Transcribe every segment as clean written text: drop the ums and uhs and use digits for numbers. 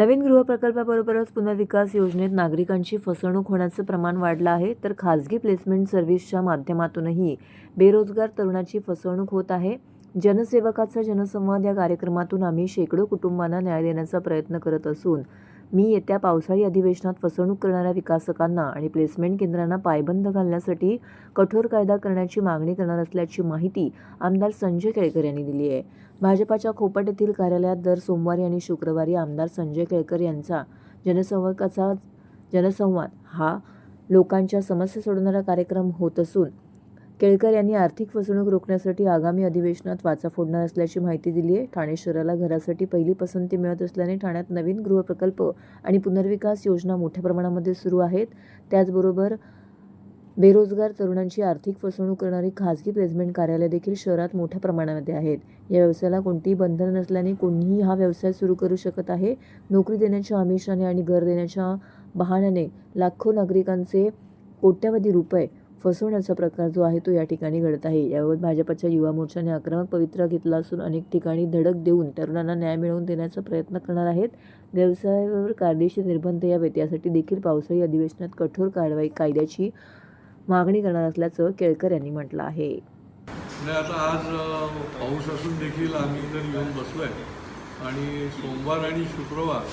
नवीन गृहप्रकल्पाबरोबरच पुनर्विकास योजनेत नागरिकांची फसवणूक होण्याचं प्रमाण वाढलं आहे, तर खाजगी प्लेसमेंट सर्व्हिसच्या माध्यमातूनही बेरोजगार तरुणाची फसवणूक होत आहे. जनसेवकाचा जनसंवाद या कार्यक्रमातून आम्ही शेकडो कुटुंबांना न्याय देण्याचा प्रयत्न करत असून मी येत्या पावसाळी अधिवेशनात फसवणूक करणाऱ्या विकासकांना आणि प्लेसमेंट केंद्रांना पायबंद घालण्यासाठी कठोर कायदा करण्याची मागणी करणार असल्याची माहिती आमदार संजय केळकर यांनी दिली आहे. भाजपाच्या खोपट येथील कार्यालयात दर सोमवारी आणि शुक्रवारी आमदार संजय केळकर यांचा जनसंवादाचा जनसंवाद हा लोकांच्या समस्या सोडवणारा कार्यक्रम होत असून केळकर यांनी आर्थिक फसवणूक रोखण्यासाठी आगामी अधिवेशनात वाचा फोडणार असल्याची माहिती दिली आहे. ठाणे शहराला घरासाठी पहिली पसंती मिळत असल्याने ठाण्यात नवीन गृहप्रकल्प आणि पुनर्विकास योजना मोठ्या प्रमाणामध्ये सुरू आहेत. त्याचबरोबर बेरोजगार तरुणांची आर्थिक फसवणूक करणारी खाजगी प्लेसमेंट कार्यालय देखील शहरात मोठ्या प्रमाणामध्ये आहेत. या व्यवसायाला कोणतीही बंधनं नसल्याने कोणीही हा व्यवसाय सुरू करू शकत आहे. नोकरी देण्याच्या आमिषाने आणि घर देण्याच्या बहाण्याने लाखो नागरिकांचे कोट्यवधी रुपये फसवण्याचा प्रकार जो आहे तो या ठिकाणी घडत आहे. याबाबत भाजपच्या युवा मोर्चाने आक्रमक पवित्रा घेतला असून अनेक ठिकाणी धडक देऊन तरुणांना न्याय मिळवून देण्याचा प्रयत्न करणार आहेत. व्यवसायावर कायदेशीर निर्बंध यावेत यासाठी देखील पावसाळी अधिवेशनात कठोर कायद्याची मागणी करणार असल्याचं केळकर यांनी म्हटलं आहे. नाही, आता आज पाऊस असून देखील आम्ही इथं येऊन बसलो आहे आणि सोमवार आणि शुक्रवार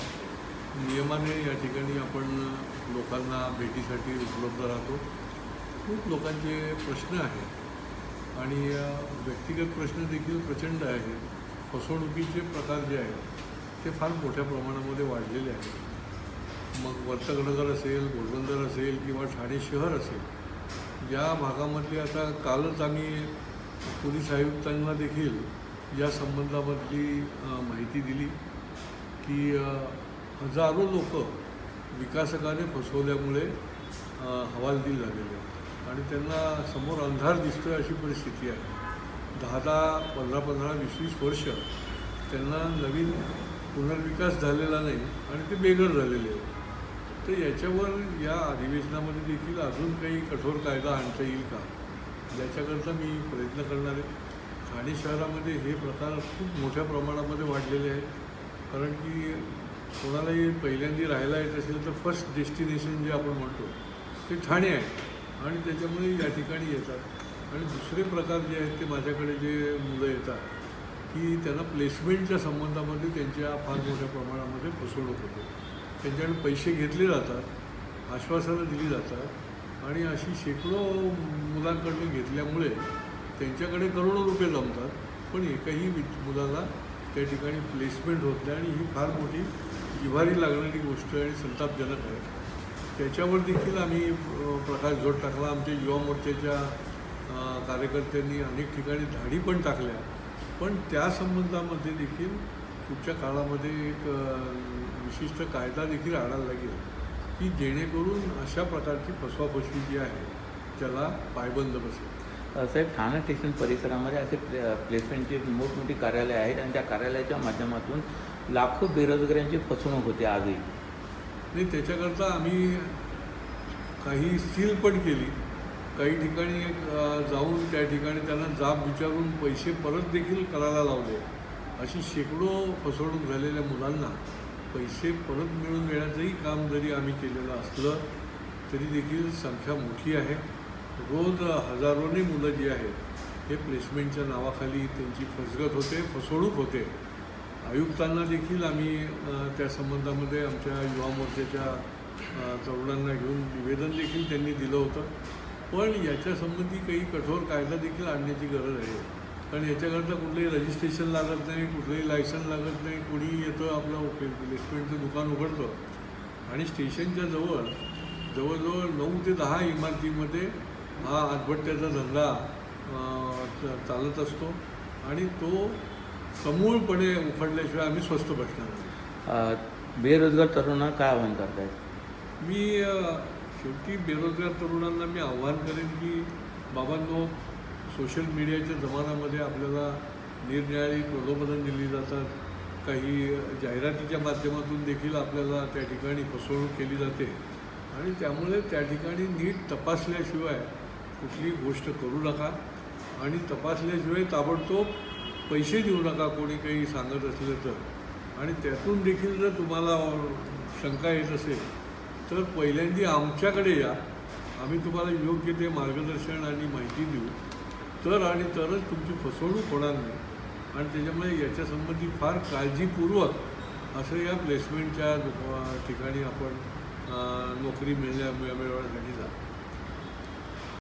नियमाने या ठिकाणी आपण लोकांना भेटीसाठी उपलब्ध राहतो. खूप लोकांचे प्रश्न आहेत आणि व्यक्तिगत प्रश्न देखील प्रचंड आहेत. फसवणुकीचे प्रकार जे आहेत ते फार मोठ्या प्रमाणामध्ये वाढलेले आहेत. मग वर्तगडगर असेल, घोडबंदर असेल किंवा ठाणे शहर असेल, या भागामधली आता कालच आम्ही पोलीस आयुक्तांना देखील या संबंधामधली माहिती दिली की हजारो लोक विकासकाने फसवल्यामुळे हवालदिल झालेले आहेत आणि त्यांना समोर अंधार दिसतोय अशी परिस्थिती आहे. 10-10, 15-15, 20-20 वर्ष त्यांना नवीन पुनर्विकास झालेला नाही आणि ते बेघर झालेले आहेत. तर याच्यावर या अधिवेशनामध्ये देखील अजून काही कठोर कायदा आणता येईल का, याच्याकरता मी प्रयत्न करणार आहे. ठाणे शहरामध्ये हे प्रकार खूप मोठ्या प्रमाणामध्ये वाढलेले आहेत. कारण की कोणालाही पहिल्यांदा राहायला येत असेल तर फर्स्ट डेस्टिनेशन जे आपण म्हणतो ते ठाणे आहे आणि त्याच्यामुळे या ठिकाणी येतात. आणि दुसरे प्रकार जे आहेत ते माझ्याकडे जे मुलं येतात की त्यांना प्लेसमेंटच्या संबंधामध्ये त्यांच्या फार मोठ्या प्रमाणामध्ये फसवणूक होते. त्यांच्याकडे पैसे घेतले जातात, आश्वासनं दिली जातात आणि अशी शेकडो मुलांकडून घेतल्यामुळे त्यांच्याकडे करोडो रुपये जमतात, पण एकाही मुलाला त्या ठिकाणी प्लेसमेंट होत नाही आणि ही फार मोठी जिव्हारी लागणारी गोष्ट आणि संतापजनक आहे. त्याच्यावर देखील आम्ही प्रकाशझोत टाकला. आमच्या युवा मोर्चाच्या कार्यकर्त्यांनी अनेक ठिकाणी धाडी पण टाकल्या, पण त्या संबंधामध्ये देखील पुढच्या काळामध्ये एक विशिष्ट कायदा देखील आणायला लागेल की जेणेकरून अशा प्रकारची फसवाफसवी जी आहे त्याला पायबंद बसेल. साहेब, ठाणे स्टेशन परिसरामध्ये असे प्लेसमेंटची मोठमोठी कार्यालय आहेत आणि त्या कार्यालयाच्या माध्यमातून लाखो बेरोजगारांची फसवणूक होते आजही. नाही, त्याच्याकरता आम्ही काही सील पण केली. काही ठिकाणी जाऊन त्या ठिकाणी त्यांना जाब विचारून पैसे परत देखील करायला लावले. अशी शेकडो फसवणूक झालेल्या मुलांना पैसे परत मिळवून देण्याचंही काम जरी आम्ही केलेलं असलं तरी देखील संख्या मोठी आहे. रोज हजारोने मुलं जी आहेत हे प्लेसमेंटच्या नावाखाली त्यांची फसगत होते, फसवणूक होते. आयुक्तांना देखील आम्ही त्या संबंधामध्ये आमच्या युवा मोर्चाच्या तरुणांना घेऊन निवेदन देखील त्यांनी दिलं होतं. पण याच्यासंबंधी काही कठोर कायदा देखील आणण्याची गरज आहे. कारण याच्याकरता कुठलंही रजिस्ट्रेशन लागत नाही, कुठलंही लायसन लागत नाही. कोणी येतं आपलं प्लेसमेंटचं दुकान उघडतं आणि स्टेशनच्या जवळजवळ 9 ते 10 इमारतीमध्ये हा आटभट्ट्याचा धंदा चालत असतो आणि तो समूळपणे उखडल्याशिवाय आम्ही स्वस्थ बसणार नाही. बेरोजगार तरुणांना काय आवाहन करतायत? मी शेवटी बेरोजगार तरुणांना मी आव्हान करेन की बाबांनो, सोशल मीडियाच्या जमान्यामध्ये आपल्याला निरनिराळी प्रलोभनं दिली जातात. काही जाहिरातीच्या माध्यमातून देखील आपल्याला त्या ठिकाणी फसवणूक केली जाते आणि त्यामुळे त्या ठिकाणी नीट तपासल्याशिवाय कुठली गोष्ट करू नका आणि तपासल्याशिवाय ताबडतोब पैसे देऊ नका कोणी काही सांगत असलं तर. आणि त्यातून देखील जर तुम्हाला शंका येत असेल तर पहिल्यांदा आमच्याकडे या, आम्ही तुम्हाला योग्य ते मार्गदर्शन आणि माहिती देऊ, तरच तुमची फसवणूक होणार नाही. आणि त्याच्यामुळे याच्यासंबंधी फार काळजीपूर्वक असं या प्लेसमेंटच्या ठिकाणी आपण नोकरी मिळवण्यासाठी जा.